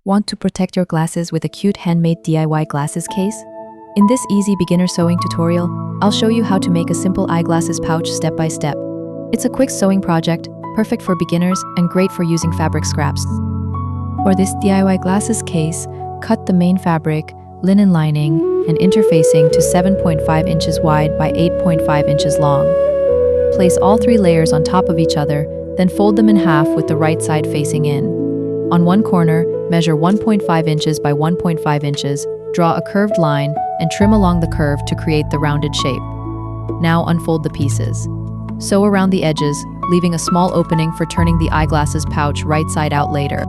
Want to protect your glasses with a cute handmade DIY glasses case? In this easy beginner sewing tutorial, I'll show you how to make a simple eyeglasses pouch step by step. It's a quick sewing project, perfect for beginners and great for using fabric scraps. For this DIY glasses case, cut the main fabric, linen lining, and interfacing to 7.5 inches wide by 8.5 inches long. Place all 3 layers on top of each other, then fold them in half with the right side facing in. On one corner, measure 1.5 inches by 1.5 inches, draw a curved line, and trim along the curve to create the rounded shape. Now unfold the pieces. Sew around the edges, leaving a small opening for turning the eyeglasses pouch right side out later.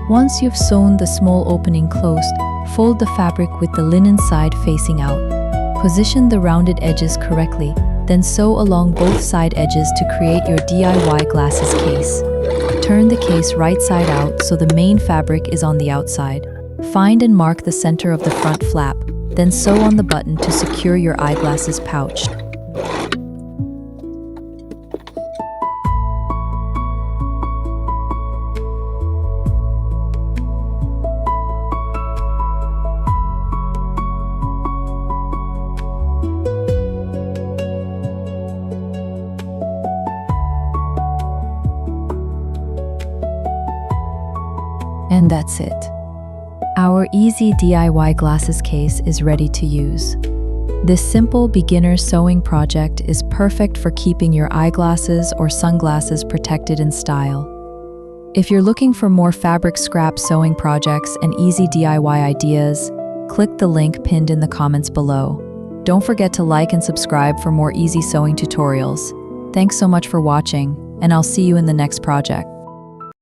Once you've sewn the small opening closed, fold the fabric with the linen side facing out. Position the rounded edges correctly, then sew along both side edges to create your DIY glasses case. Turn the case right side out so the main fabric is on the outside. Find and mark the center of the front flap, then sew on the button to secure your eyeglasses pouch. And that's it. Our easy DIY glasses case is ready to use. This simple beginner sewing project is perfect for keeping your eyeglasses or sunglasses protected in style. If you're looking for more fabric scrap sewing projects and easy DIY ideas, click the link pinned in the comments below. Don't forget to like and subscribe for more easy sewing tutorials. Thanks so much for watching, and I'll see you in the next project.